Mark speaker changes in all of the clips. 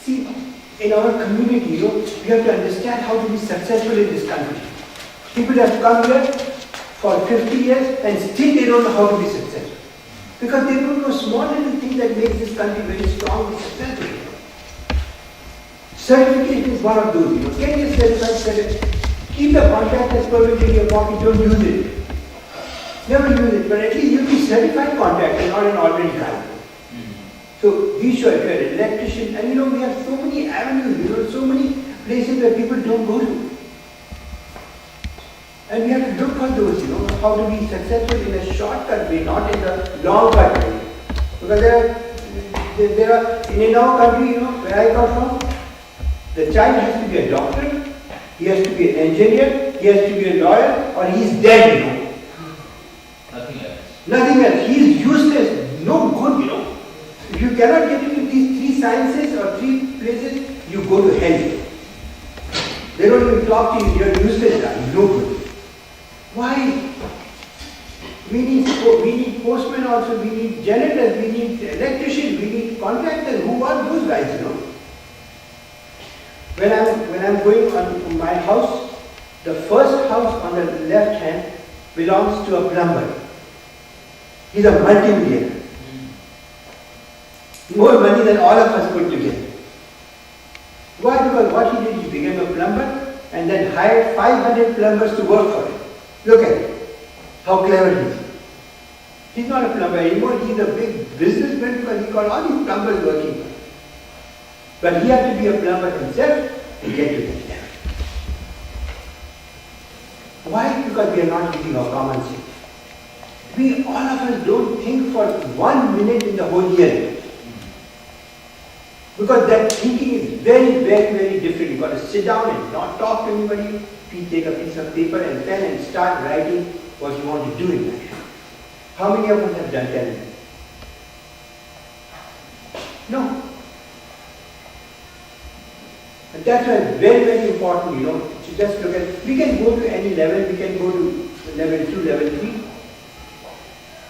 Speaker 1: See, in our community, we have to understand how to be successful in this country. People have come here for 50 years and still they don't know how to be successful. Because they don't know small little things that makes this country very strong and successful. Certification is one of those, Get your certificate, keep the contract as permit in your pocket, don't use it. Never use it, but at least you'll be certified contractor, not an ordinary guy. So be sure if you're an electrician, and we have so many avenues, so many places where people don't go to. And we have to look for those, how to be successful in a shortcut way, not in a long cut way. Because there are in our country, where I come from, the child has to be a doctor, he has to be an engineer, he has to be a lawyer, or he is dead,
Speaker 2: Nothing else.
Speaker 1: Nothing else. He is useless, no good, If you cannot get into these three sciences or three places, you go to hell. They don't even talk to you, you are useless guy, no good. Why? We need postmen also, we need janitors, we need electricians, we need contractors. Who are those guys, When I'm going on my house, the first house on the left hand belongs to a plumber. He's a multi-millionaire. More money than all of us put together. Why? Because what he did, he became a plumber and then hired 500 plumbers to work for him. Look at it. How clever he is. He's not a plumber anymore, he's a big businessman because he got all these plumbers working for him. But he had to be a plumber himself to get to that level. Why? Because we are not using our common sense. All of us don't think for 1 minute in the whole year. Because that thinking is very, very, very different. You've got to sit down and not talk to anybody. Please take a piece of paper and pen and start writing what you want to do in life. How many of us have done that? No. And that's why it's very, very important, to just look at, we can go to any level, we can go to level 2, level 3.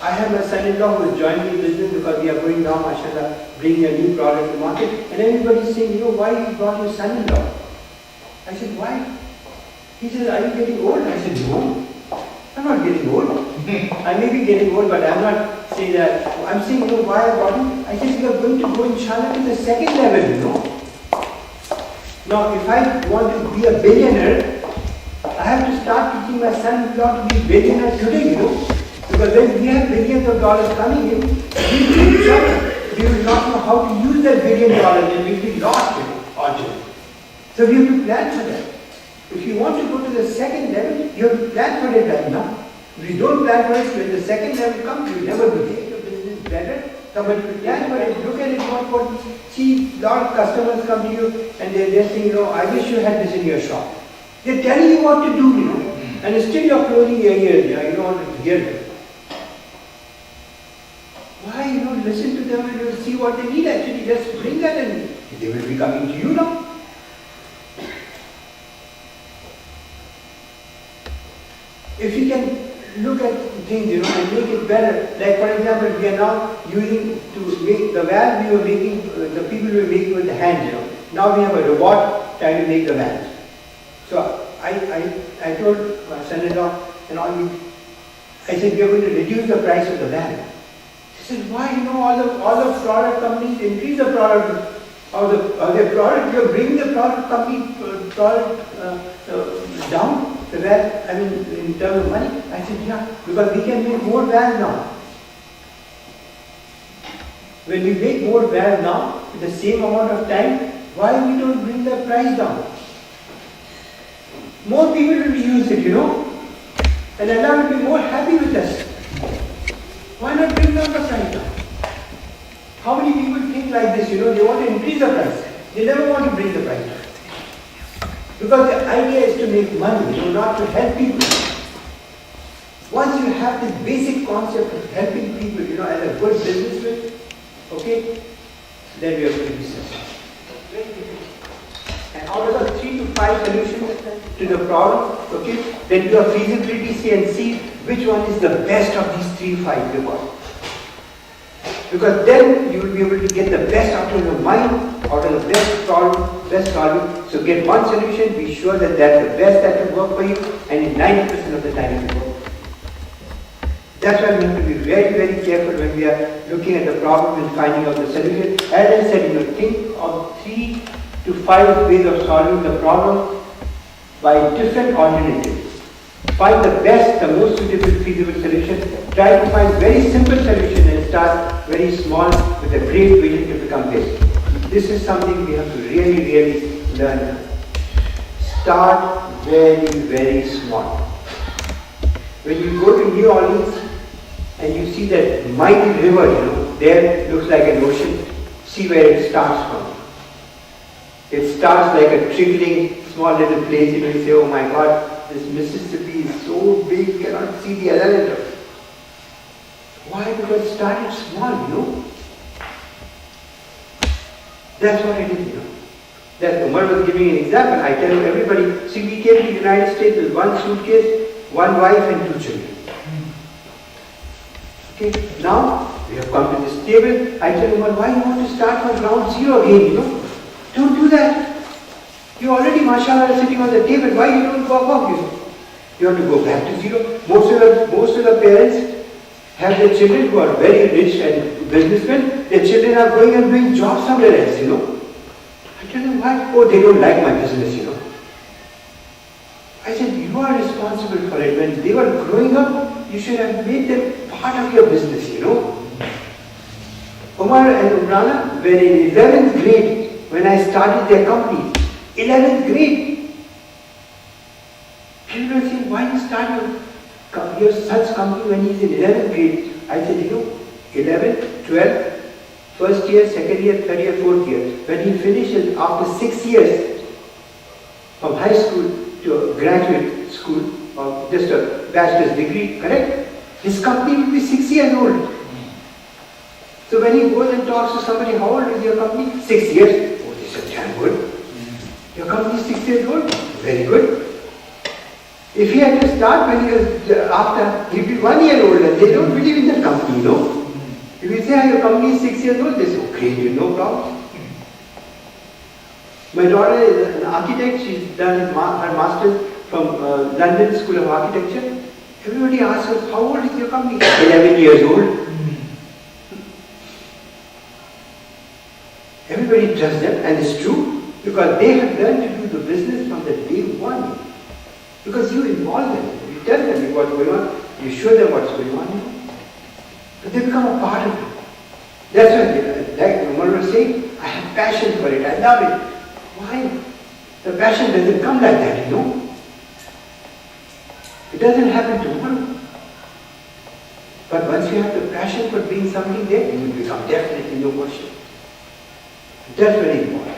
Speaker 1: I have my son-in-law who is joining the business because we are going now, mashallah, bringing a new product to market. And everybody is saying, why you brought your son-in-law? I said, why? He says, are you getting old? I said, no, I'm not getting old. I may be getting old, but I'm not saying that. I'm saying, why I brought him? I said, we are going to go, inshallah, to the second level, Now, if I want to be a billionaire, I have to start teaching my son-in-law to be a billionaire today, Because when we have billions of dollars coming in, we will be in trouble. We will not know how to use that $1 billion and we will be lost altogether. So we have to plan for that. If you want to go to the second level, you have to plan for it right now. If you don't plan for it, when the second level comes, you will never be there. Your business is better. Somebody will plan for it, look at it, see, a lot of customers come to you and they're saying, I wish you had this in your shop. They're telling you what to do, and still you're closing your ears, you don't want to hear them. Why, listen to them and you'll see what they need actually, just bring that and they will be coming to you now. If you can look at things, and make it better, like for example, we are now using to make the valve we were making, the people were making with the hand, Now we have a robot trying to make the valves. So I told my son-in-law and all, I said, we are going to reduce the price of the valve. He said, why, all the product companies increase the product of their product, you are bringing the product company down, the valve, in terms of money. I said, yeah, because we can make more valve now. When we make more valve now, with the same amount of time, why we don't bring the price down? More people will use it, and Allah will be more happy with us. Why not bring down the price down? How many people think like this, they want to increase the price. They never want to bring the price down. Because the idea is to make money, not to help people. Once you have this basic concept of helping people, as a good businessman, okay, then we are going to be successful. And out of the 3 to 5 solutions to the problem, okay, then do a feasibility study and see which one is the best of these 3 to 5 reports. Because then you will be able to get the best out of your mind out of the best problem. So get one solution, be sure that that's the best that will work for you, and in 90% of the time it will work. That's why we have to be very, very careful when we are looking at the problem and finding out the solution. As I said, think of 3 to 5 ways of solving the problem by different alternatives. Find the best, the most suitable, feasible solution. Try to find very simple solution and start very small with a great vision to become big. This is something we have to really, really learn. Start very, very small. When you go to New Orleans and you see that mighty river, there looks like an ocean, see where it starts from. It starts like a trickling small little place, you say, oh my God, this Mississippi is so big, cannot see the other end of it. Why? Because it started small, That's what it is, That Umar was giving an example. I tell everybody, see, we came to the United States with one suitcase, one wife and 2 children. Okay, now we have come to this table. I tell Umar, why you want to start from ground zero again, Don't do that. You already, mashallah, are sitting on the table. Why you don't go above, You have to go back to zero. Most of the parents have their children who are very rich and businessmen. Their children are going and doing jobs somewhere else, I tell them, why? Oh, they don't like my business, I said, you are responsible for it. When they were growing up, you should have made them part of your business, Umar and Umrana were in 11th grade when I started their company. 11th grade. People were saying, why you start your son's company when he's in 11th grade? I said, 11th, 12th, first year, second year, third year, fourth year. When he finishes after 6 years from high school to a graduate school, or just a bachelor's degree, correct? His company will be 6 years old. So when he goes and talks to somebody, how old is your company? 6 years. Oh, this is damn good. Your company is 6 years old? Very good. If he had to start when he was after, he'd be 1 year old, and they don't believe in that company, If you say your company is 6 years old, they say, okay, no problem. My daughter is an architect. She's done her master's from London School of Architecture. Everybody asks her, how old is your company? 11 years old. Everybody trusts them, and it's true, because they have learned to do the business from the day one. Because you involve them, you tell them what's going on, you show them what's going on, but they become a part of it. That's why, like Umar was saying, I have passion for it, I love it. Why? The passion doesn't come like that, It doesn't happen tomorrow. But once you have the passion for doing something there, you will become definitely no question. That's very important.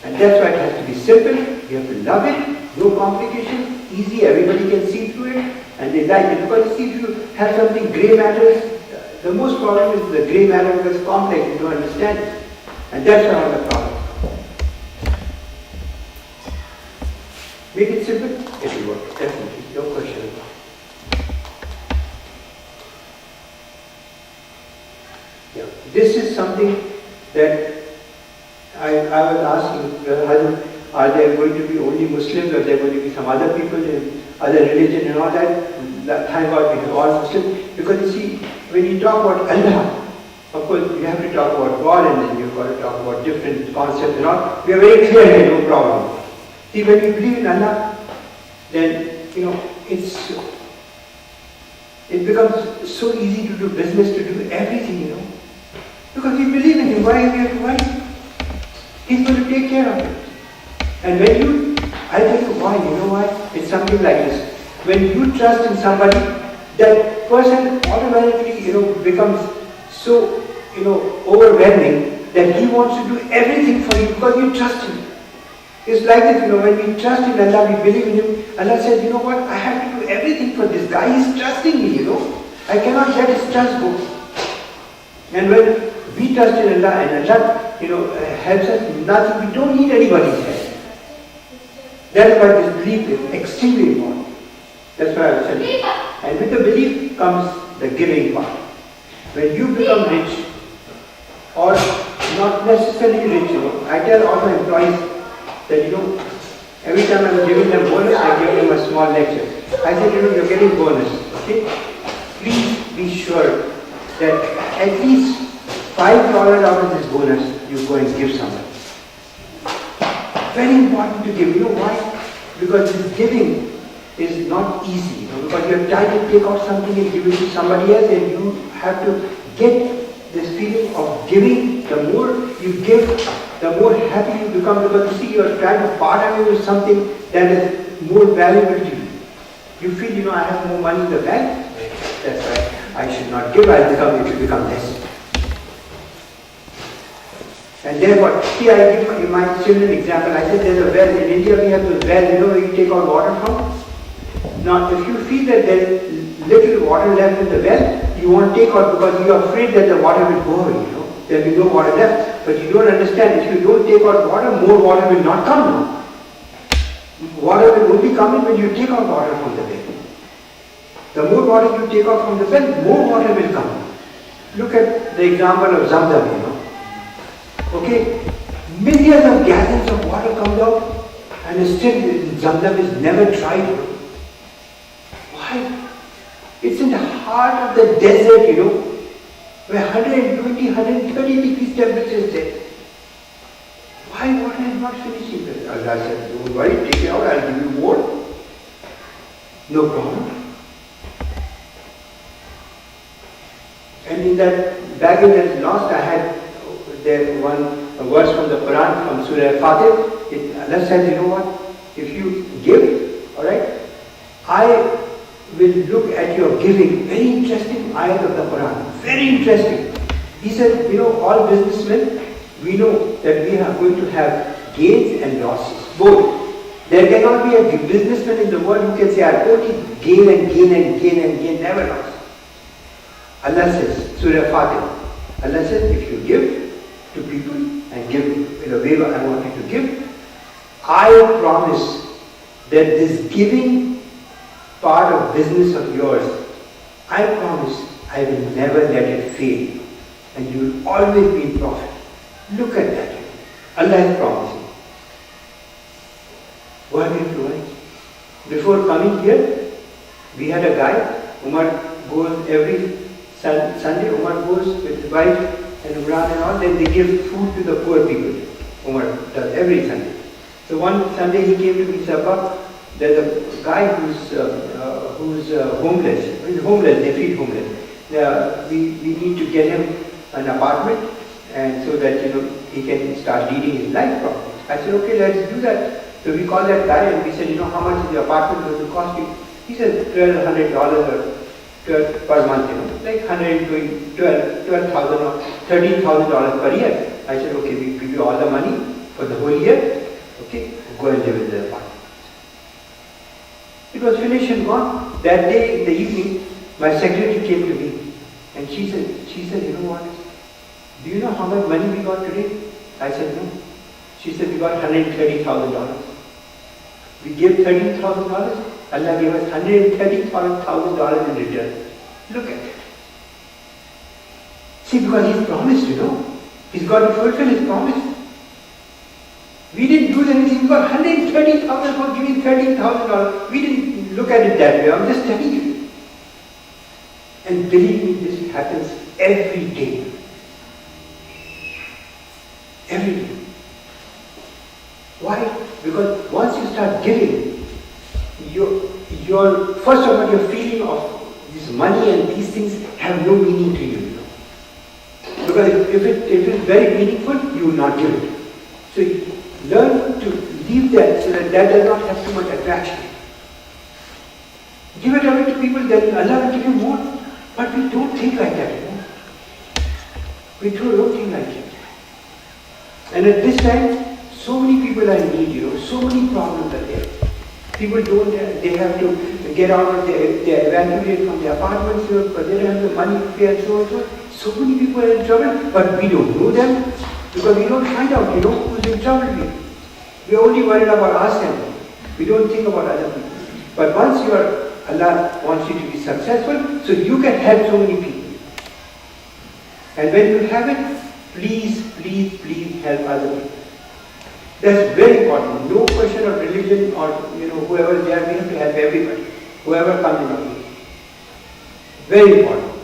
Speaker 1: And that's why it has to be simple, you have to love it, no complication, easy, everybody can see through it, and they like it. Because see, if you have something grey matters, the most problem is the grey matter because complex, you don't understand it. And that's why I have the problem. Make it simple, it will work, definitely, no question about it. Yeah. This is something that I was asking, are there going to be only Muslims, or are there going to be some other people in other religion and all that? Thank God we have all Muslims. Because you see, when you talk about Allah, of course you have to talk about God, and then you've got to talk about different concepts and all. We are very clear here, no problem. See, when you believe in Allah, then, it becomes so easy to do business, to do everything, Because we believe in Him, why we have to worry? He's going to take care of it. And when I tell you why, why? It's something like this. When you trust in somebody, that person automatically, becomes so, overwhelming that he wants to do everything for you because you trust him. It's like this, when we trust in Allah, we believe in Him, Allah says, you know what, I have to do everything for this guy, he's trusting me, I cannot let his trust go. And when we trust in Allah, and Allah, helps us in nothing, we don't need anybody's help. That's why this belief is extremely important. That's why I was saying. And with the belief comes the giving part. When you become rich, or not necessarily rich, I tell all my employees that, every time I'm giving them bonus, I give them a small lecture. I said, you're getting bonus, okay? Please be sure that at least $5 out of this bonus, you go and give someone. Very important to give. You know why? Because this giving is not easy. Because you're trying to take out something and give it to somebody else, and you have to get this feeling of giving. The more you give, the more happy you become, because you see you're trying to part away with something that is more valuable to you. You feel, I have more money in the bank. That's right. I should not give. It will become less. And therefore, see, I give my children example. I said there's a well. In India we have those wells, where you take out water from. Now, if you feel that there is little water left in the well, you won't take out because you are afraid that the water will go away, There will be no water left. But you don't understand, if you don't take out water, more water will not come now. Water will only come in when you take out water from the well. The more water you take out from the well, more water will come. Look at the example of Zamzam, Okay, millions of gallons of water comes out, and still Zamzam is never tried. Why? It's in the heart of the desert, where 120, 130 degrees temperature is there. Why water is not finishing? Allah said, don't worry, take it out, I'll give you more. No problem. And in that baggage that's lost, I had there one verse from the Quran, from Surah Fatih. Allah says, you know what? If you give, alright, I will look at your giving. Very interesting ayat of the Quran. Very interesting. He said, all businessmen, we know that we are going to have gains and losses. Both. There cannot be a businessman in the world who can say, I only gain and gain and gain and gain, never loss. Allah says, Surah Fatih. Allah says, if you give to people and give in a way I want you to give, I promise that this giving part of business of yours, I promise I will never let it fail, and you will always be in profit. Look at that. Allah is promising. What influence? Before coming here, we had a guy, Umar goes every Sunday, Umar goes with his wife and Umran and all, then they give food to the poor people. Umar does every Sunday. So one Sunday he came to me, said, there's a guy who's homeless. He's homeless, they feed homeless. We need to get him an apartment, and so that he can start leading his life properly. I said, okay, let's do that. So we called that guy and we said, how much is the apartment going to cost you? He said $1,200 or per month, like $12,000 or $13,000 per year. I said, okay, we give you all the money for the whole year. Okay, go and live in the apartment. It was finished and gone. That day in the evening, my secretary came to me and she said, you know what? Do you know how much money we got today? I said, no. She said, we got $130,000. We gave $13,000. Allah gave us $130,000 in return. Look at it. See, because He's promised, He's got to fulfill His promise. We didn't do anything. We got $130,000 for giving $13,000. We didn't look at it that way. I'm just telling you. And believe me, this happens every day. Every day. Why? Because once you start giving, your first of all, your feeling of this money and these things have no meaning to you. Because if it is very meaningful, you will not give it. So learn to leave that so that does not have too much attraction. Give it away to people, then Allah will give you more. But we don't think like that, We don't think like that. And at this time, so many people are in need, so many problems are there. People they have to get out of they evacuate from their apartments, but they don't have the money to pay and so on. So many people are in trouble, but we don't know them because we don't find out, who's in trouble here. We're only worried about ourselves. We don't think about other people. But once Allah wants you to be successful, so you can help so many people. And when you have it, please, please, please help other people. That's very important. No question of religion or whoever is there, we have to help everybody, whoever comes in our way. Very important.